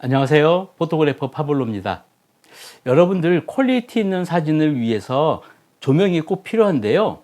안녕하세요. 포토그래퍼 파블로입니다. 여러분들 퀄리티 있는 사진을 위해서 조명이 꼭 필요한데요.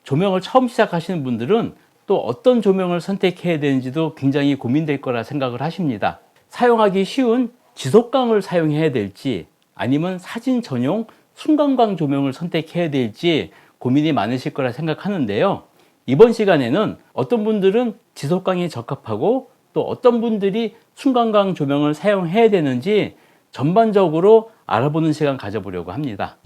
조명을 처음 시작하시는 분들은 또 어떤 조명을 선택해야 되는지도 굉장히 고민될 거라 생각을 하십니다. 사용하기 쉬운 지속광을 사용해야 될지 아니면 사진 전용 순간광 조명을 선택해야 될지 고민이 많으실 거라 생각하는데요. 이번 시간에는 어떤 분들은 지속광이 적합하고 또 어떤 분들이 순간광 조명을 사용해야 되는지 전반적으로 알아보는 시간 가져보려고 합니다.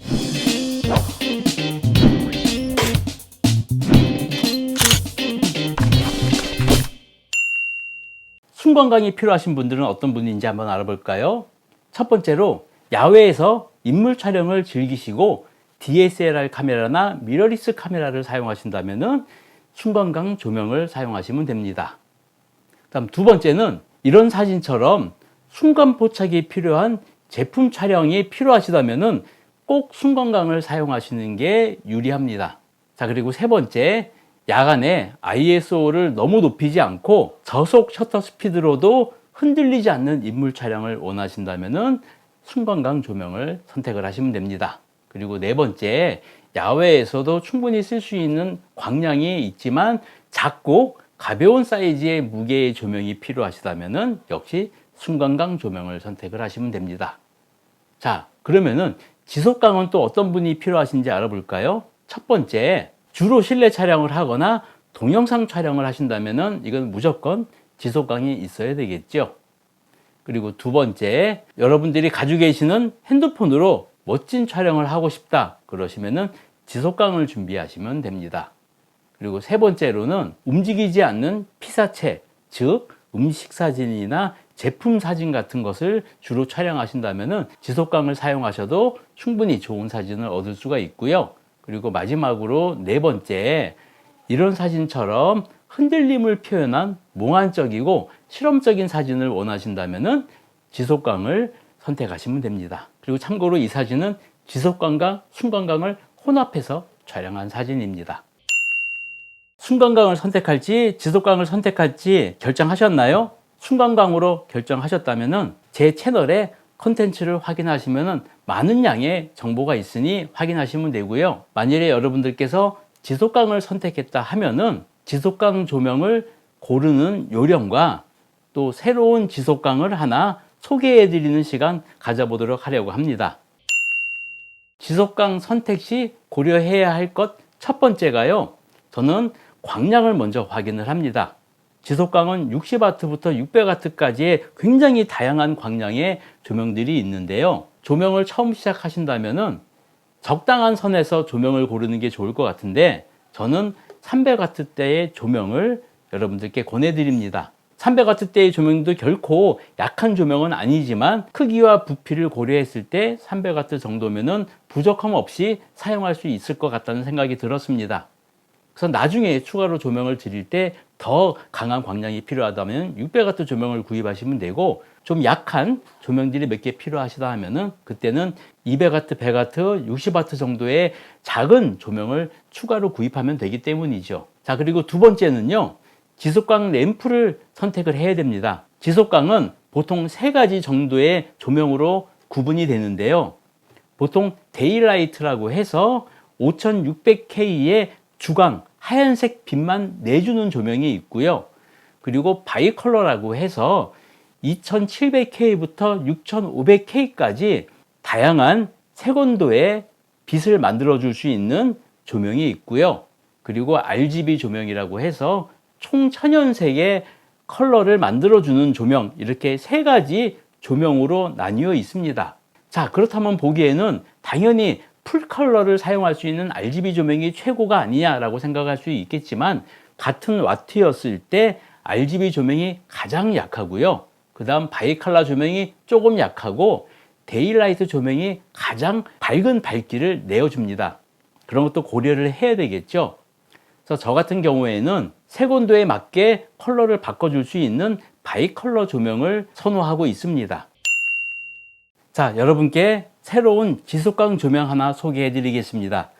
순간광이 필요하신 분들은 어떤 분인지 한번 알아볼까요? 첫 번째로 야외에서 인물 촬영을 즐기시고 DSLR 카메라나 미러리스 카메라를 사용하신다면 순간광 조명을 사용하시면 됩니다. 다음 두 번째는 이런 사진처럼 순간 포착이 필요한 제품 촬영이 필요하시다면 꼭 순간광을 사용하시는 게 유리합니다. 자, 그리고 세 번째, 야간에 ISO를 너무 높이지 않고 저속 셔터 스피드로도 흔들리지 않는 인물 촬영을 원하신다면 순간광 조명을 선택을 하시면 됩니다. 그리고 네 번째, 야외에서도 충분히 쓸 수 있는 광량이 있지만 작고 가벼운 사이즈의 무게의 조명이 필요하시다면 역시 순간광 조명을 선택을 하시면 됩니다. 자, 그러면은 지속광은 또 어떤 분이 필요하신지 알아볼까요? 첫 번째, 주로 실내 촬영을 하거나 동영상 촬영을 하신다면 이건 무조건 지속광이 있어야 되겠죠. 그리고 두 번째, 여러분들이 가지고 계시는 핸드폰으로 멋진 촬영을 하고 싶다 그러시면은 지속광을 준비하시면 됩니다. 그리고 세 번째로는 움직이지 않는 피사체, 즉 음식 사진이나 제품 사진 같은 것을 주로 촬영하신다면 지속광을 사용하셔도 충분히 좋은 사진을 얻을 수가 있고요. 그리고 마지막으로 네 번째, 이런 사진처럼 흔들림을 표현한 몽환적이고 실험적인 사진을 원하신다면 지속광을 선택하시면 됩니다. 그리고 참고로 이 사진은 지속광과 순간광을 혼합해서 촬영한 사진입니다. 순간광을 선택할지 지속광을 선택할지 결정하셨나요? 순간광으로 결정하셨다면 제 채널에 컨텐츠를 확인하시면 많은 양의 정보가 있으니 확인하시면 되고요. 만일에 여러분들께서 지속광을 선택했다 하면은 지속광 조명을 고르는 요령과 또 새로운 지속광을 하나 소개해 드리는 시간 가져보도록 하려고 합니다. 지속광 선택 시 고려해야 할 것 첫 번째가요, 저는 광량을 먼저 확인을 합니다. 지속광은 60W부터 600W까지의 굉장히 다양한 광량의 조명들이 있는데요. 조명을 처음 시작하신다면 적당한 선에서 조명을 고르는 게 좋을 것 같은데 저는 300W대의 조명을 여러분들께 권해드립니다. 300W대의 조명도 결코 약한 조명은 아니지만 크기와 부피를 고려했을 때 300W 정도면 부족함 없이 사용할 수 있을 것 같다는 생각이 들었습니다. 그래서 나중에 추가로 조명을 드릴 때 더 강한 광량이 필요하다면 600W 조명을 구입하시면 되고, 좀 약한 조명들이 몇 개 필요하시다 하면은 그때는 200W, 100W, 60W 정도의 작은 조명을 추가로 구입하면 되기 때문이죠. 자, 그리고 두 번째는요, 지속광 램프를 선택을 해야 됩니다. 지속광은 보통 세 가지 정도의 조명으로 구분이 되는데요. 보통 데일라이트라고 해서 5600K의 주광, 하얀색 빛만 내주는 조명이 있고요. 그리고 바이컬러라고 해서 2700K부터 6500K까지 다양한 색온도의 빛을 만들어 줄 수 있는 조명이 있고요. 그리고 RGB 조명이라고 해서 총천연색의 컬러를 만들어주는 조명, 이렇게 세 가지 조명으로 나뉘어 있습니다. 자, 그렇다면 보기에는 당연히 풀 컬러를 사용할 수 있는 RGB 조명이 최고가 아니냐라고 생각할 수 있겠지만 같은 와트였을 때 RGB 조명이 가장 약하고요. 그 다음 바이컬러 조명이 조금 약하고 데일라이트 조명이 가장 밝은 밝기를 내어줍니다. 그런 것도 고려를 해야 되겠죠. 그래서 저 같은 경우에는 색온도에 맞게 컬러를 바꿔줄 수 있는 바이컬러 조명을 선호하고 있습니다. 자, 여러분께 새로운 지속광 조명 하나 소개해 드리겠습니다.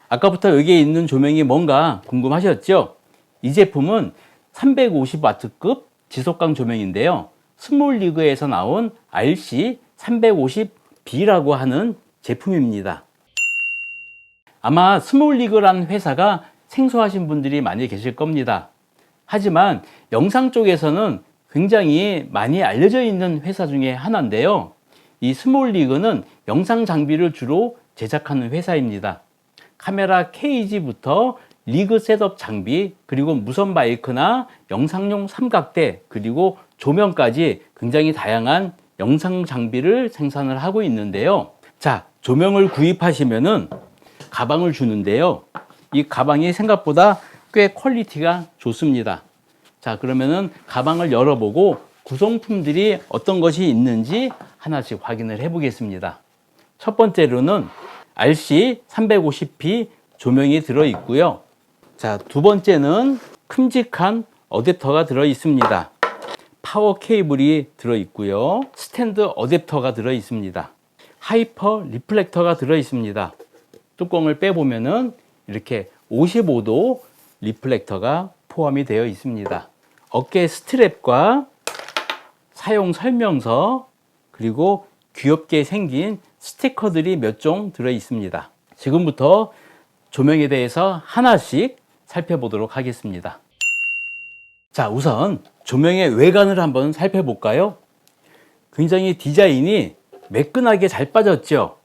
아까부터 여기에 있는 조명이 뭔가 궁금하셨죠? 이 제품은 350W급 지속광 조명인데요. 스몰 리그에서 나온 RC350B라고 하는 제품입니다. 아마 스몰 리그라는 회사가 생소하신 분들이 많이 계실 겁니다. 하지만 영상 쪽에서는 굉장히 많이 알려져 있는 회사 중에 하나인데요. 이 스몰 리그는 영상 장비를 주로 제작하는 회사입니다. 카메라 케이지부터 리그 셋업 장비, 그리고 무선 마이크나 영상용 삼각대, 그리고 조명까지 굉장히 다양한 영상 장비를 생산을 하고 있는데요. 자, 조명을 구입하시면은 가방을 주는데요. 이 가방이 생각보다 꽤 퀄리티가 좋습니다. 자, 그러면은 가방을 열어보고 구성품들이 어떤 것이 있는지 하나씩 확인을 해 보겠습니다. 첫 번째로는 RC350B 조명이 들어 있고요. 자, 두 번째는 큼직한 어댑터가 들어 있습니다. 파워 케이블이 들어 있고요. 스탠드 어댑터가 들어 있습니다. 하이퍼 리플렉터가 들어 있습니다. 뚜껑을 빼보면은 이렇게 55도 리플렉터가 포함이 되어 있습니다. 어깨 스트랩과 사용 설명서, 그리고 귀엽게 생긴 스티커들이 몇 종 들어 있습니다. 지금부터 조명에 대해서 하나씩 살펴보도록 하겠습니다. 자, 우선 조명의 외관을 한번 살펴볼까요? 굉장히 디자인이 매끈하게 잘 빠졌죠.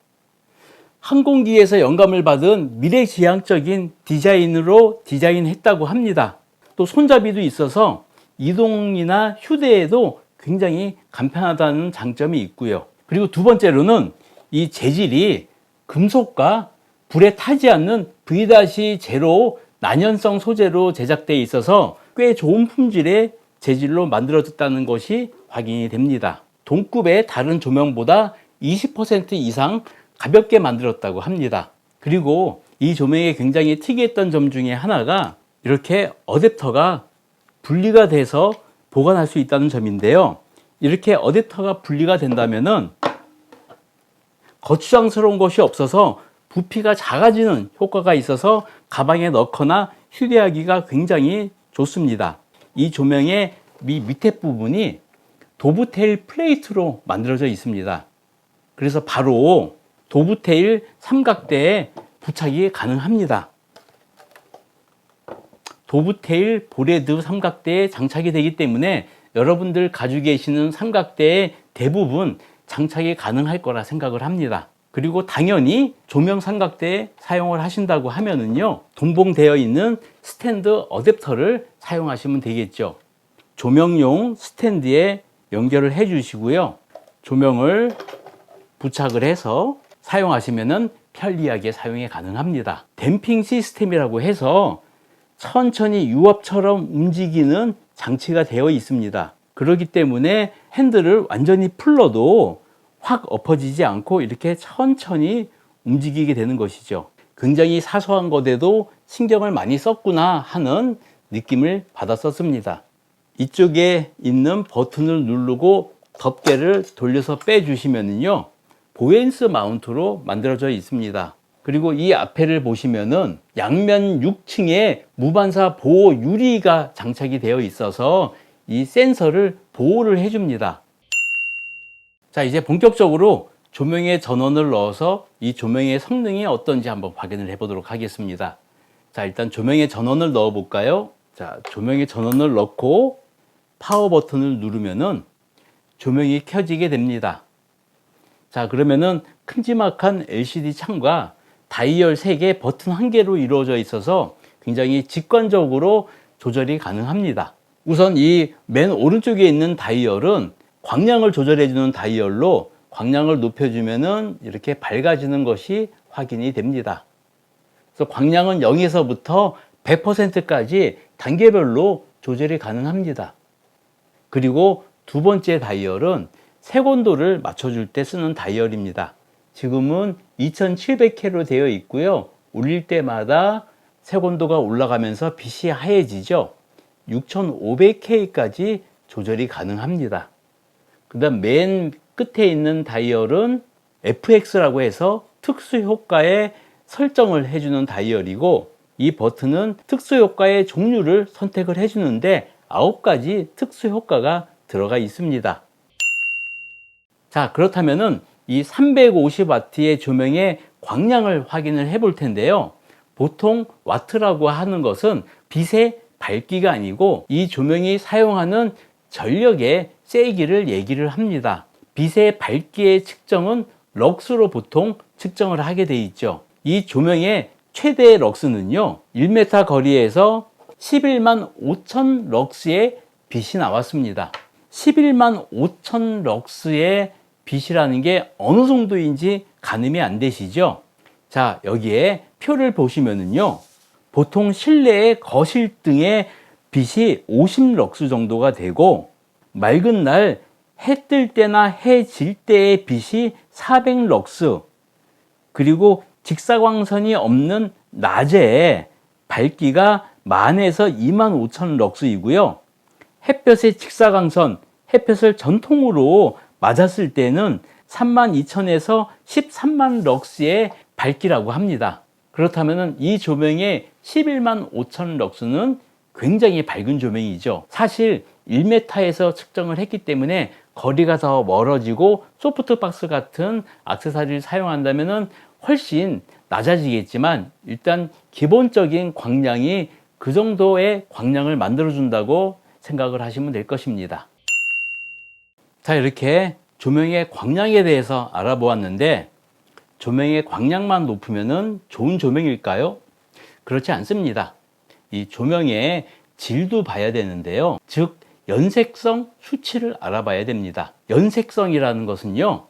항공기에서 영감을 받은 미래지향적인 디자인으로 디자인했다고 합니다. 또 손잡이도 있어서 이동이나 휴대에도 굉장히 간편하다는 장점이 있고요. 그리고 두 번째로는 이 재질이 금속과 불에 타지 않는 V-0 난연성 소재로 제작되어 있어서 꽤 좋은 품질의 재질로 만들어졌다는 것이 확인이 됩니다. 동급의 다른 조명보다 20% 이상 가볍게 만들었다고 합니다. 그리고 이 조명이 굉장히 특이했던 점 중에 하나가 이렇게 어댑터가 분리가 돼서 보관할 수 있다는 점인데요. 이렇게 어댑터가 분리가 된다면은 거추장스러운 것이 없어서 부피가 작아지는 효과가 있어서 가방에 넣거나 휴대하기가 굉장히 좋습니다. 이 조명의 밑에 부분이 도브테일 플레이트로 만들어져 있습니다. 그래서 바로 도브테일 삼각대에 부착이 가능합니다. 도브테일 보레드 삼각대에 장착이 되기 때문에 여러분들 가지고 계시는 삼각대의 대부분 장착이 가능할 거라 생각을 합니다. 그리고 당연히 조명 삼각대에 사용을 하신다고 하면은요, 동봉되어 있는 스탠드 어댑터를 사용하시면 되겠죠. 조명용 스탠드에 연결을 해 주시고요. 조명을 부착을 해서 사용하시면은 편리하게 사용이 가능합니다. 댐핑 시스템이라고 해서 천천히 유압처럼 움직이는 장치가 되어 있습니다. 그렇기 때문에 핸들을 완전히 풀러도 확 엎어지지 않고 이렇게 천천히 움직이게 되는 것이죠. 굉장히 사소한 것에도 신경을 많이 썼구나 하는 느낌을 받았었습니다. 이쪽에 있는 버튼을 누르고 덮개를 돌려서 빼주시면요, 보엔스 마운트로 만들어져 있습니다. 그리고 이 앞에를 보시면은 양면 6층에 무반사 보호 유리가 장착이 되어 있어서 이 센서를 보호를 해줍니다. 자, 이제 본격적으로 조명에 전원을 넣어서 이 조명의 성능이 어떤지 한번 확인을 해 보도록 하겠습니다. 자, 일단 조명에 전원을 넣어 볼까요? 자, 조명에 전원을 넣고 파워 버튼을 누르면은 조명이 켜지게 됩니다. 자, 그러면은 큼지막한 LCD 창과 다이얼 3개, 버튼 1개로 이루어져 있어서 굉장히 직관적으로 조절이 가능합니다. 우선 이 맨 오른쪽에 있는 다이얼은 광량을 조절해주는 다이얼로 광량을 높여주면은 이렇게 밝아지는 것이 확인이 됩니다. 그래서 광량은 0에서부터 100%까지 단계별로 조절이 가능합니다. 그리고 두 번째 다이얼은 색온도를 맞춰줄 때 쓰는 다이얼입니다. 지금은 2700K로 되어 있고요. 울릴 때마다 색온도가 올라가면서 빛이 하얘지죠. 6500K까지 조절이 가능합니다. 그 다음 맨 끝에 있는 다이얼은 FX라고 해서 특수 효과의 설정을 해주는 다이얼이고, 이 버튼은 특수 효과의 종류를 선택을 해주는데 9가지 특수 효과가 들어가 있습니다. 자, 그렇다면은 이 350W의 조명의 광량을 확인을 해 볼 텐데요. 보통 와트라고 하는 것은 빛의 밝기가 아니고 이 조명이 사용하는 전력의 세기를 얘기를 합니다. 빛의 밝기의 측정은 럭스로 보통 측정을 하게 돼 있죠. 이 조명의 최대 럭스는요, 1m 거리에서 11만 5천 럭스의 빛이 나왔습니다. 11만 5천 럭스의 빛이라는 게 어느 정도인지 가늠이 안 되시죠? 자, 여기에 표를 보시면은요, 보통 실내의 거실 등의 빛이 50럭스 정도가 되고, 맑은 날 해 뜰 때나 해 질 때의 빛이 400럭스, 그리고 직사광선이 없는 낮에 밝기가 10,000에서 25,000 럭스이고요. 햇볕의 직사광선, 햇볕을 전통으로 맞았을 때는 32,000에서 13만 럭스의 밝기라고 합니다. 그렇다면 이 조명의 11만 5천 럭스는 굉장히 밝은 조명이죠. 사실 1m에서 측정을 했기 때문에 거리가 더 멀어지고 소프트박스 같은 액세서리를 사용한다면 훨씬 낮아지겠지만, 일단 기본적인 광량이 그 정도의 광량을 만들어준다고 생각을 하시면 될 것입니다. 자, 이렇게 조명의 광량에 대해서 알아보았는데, 조명의 광량만 높으면 좋은 조명일까요? 그렇지 않습니다. 이 조명의 질도 봐야 되는데요. 즉, 연색성 수치를 알아봐야 됩니다. 연색성이라는 것은요,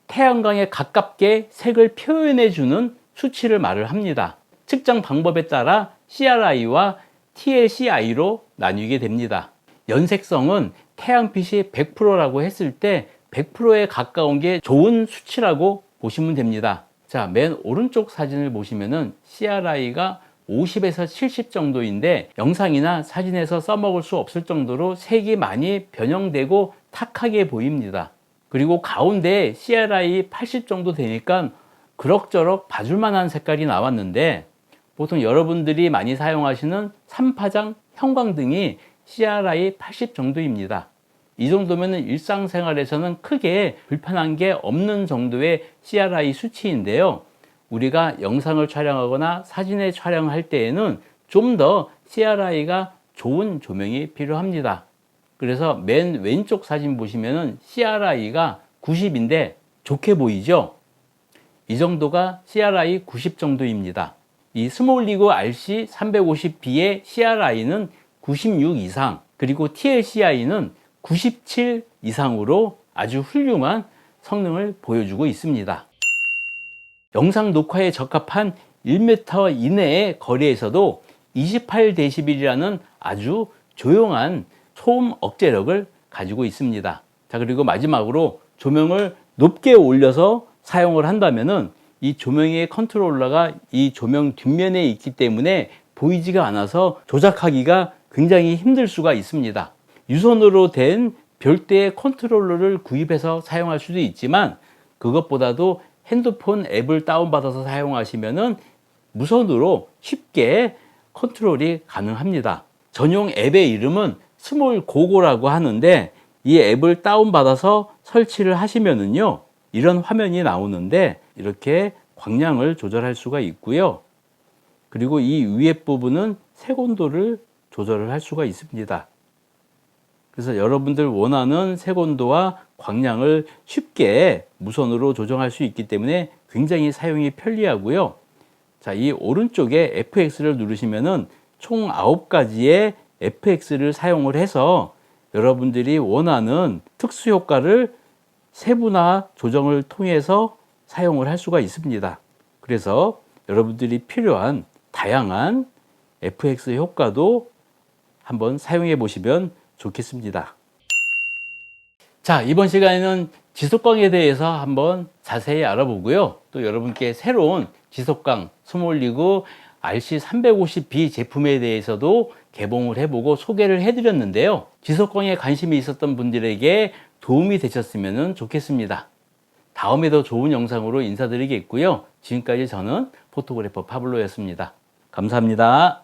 태양광에 가깝게 색을 표현해주는 수치를 말을 합니다. 측정 방법에 따라 CRI와 TLCI로 나뉘게 됩니다. 연색성은 태양빛이 100%라고 했을 때 100%에 가까운 게 좋은 수치라고 보시면 됩니다. 자, 맨 오른쪽 사진을 보시면은 CRI가 50에서 70 정도인데, 영상이나 사진에서 써먹을 수 없을 정도로 색이 많이 변형되고 탁하게 보입니다. 그리고 가운데 CRI 80 정도 되니까 그럭저럭 봐줄 만한 색깔이 나왔는데, 보통 여러분들이 많이 사용하시는 3파장 형광등이 CRI 80 정도입니다. 이 정도면 일상생활에서는 크게 불편한 게 없는 정도의 CRI 수치인데요. 우리가 영상을 촬영하거나 사진을 촬영할 때에는 좀 더 CRI가 좋은 조명이 필요합니다. 그래서 맨 왼쪽 사진 보시면은 CRI가 90인데 좋게 보이죠? 이 정도가 CRI 90 정도입니다. 이 스몰리그 RC350B의 CRI는 96 이상, 그리고 TLCI는 97 이상으로 아주 훌륭한 성능을 보여주고 있습니다. 영상 녹화에 적합한 1m 이내의 거리에서도 28dB이라는 아주 조용한 소음 억제력을 가지고 있습니다. 자, 그리고 마지막으로 조명을 높게 올려서 사용을 한다면은 이 조명의 컨트롤러가 이 조명 뒷면에 있기 때문에 보이지가 않아서 조작하기가 굉장히 힘들 수가 있습니다. 유선으로 된 별도의 컨트롤러를 구입해서 사용할 수도 있지만, 그것보다도 핸드폰 앱을 다운받아서 사용하시면은 무선으로 쉽게 컨트롤이 가능합니다. 전용 앱의 이름은 스몰고고라고 하는데, 이 앱을 다운받아서 설치를 하시면은요, 이런 화면이 나오는데 이렇게 광량을 조절할 수가 있고요. 그리고 이 위에 부분은 색온도를 조절을 할 수가 있습니다. 그래서 여러분들 원하는 색온도와 광량을 쉽게 무선으로 조정할 수 있기 때문에 굉장히 사용이 편리하고요. 자, 이 오른쪽에 FX를 누르시면은 총 9가지의 FX를 사용을 해서 여러분들이 원하는 특수 효과를 세분화 조정을 통해서 사용을 할 수가 있습니다. 그래서 여러분들이 필요한 다양한 FX 효과도 한번 사용해 보시면 좋겠습니다. 자, 이번 시간에는 지속광에 대해서 한번 자세히 알아보고요. 또 여러분께 새로운 지속광 스몰리그 RC350B 제품에 대해서도 개봉을 해보고 소개를 해드렸는데요. 지속광에 관심이 있었던 분들에게 도움이 되셨으면 좋겠습니다. 다음에 더 좋은 영상으로 인사드리겠고요. 지금까지 저는 포토그래퍼 파블로였습니다. 감사합니다.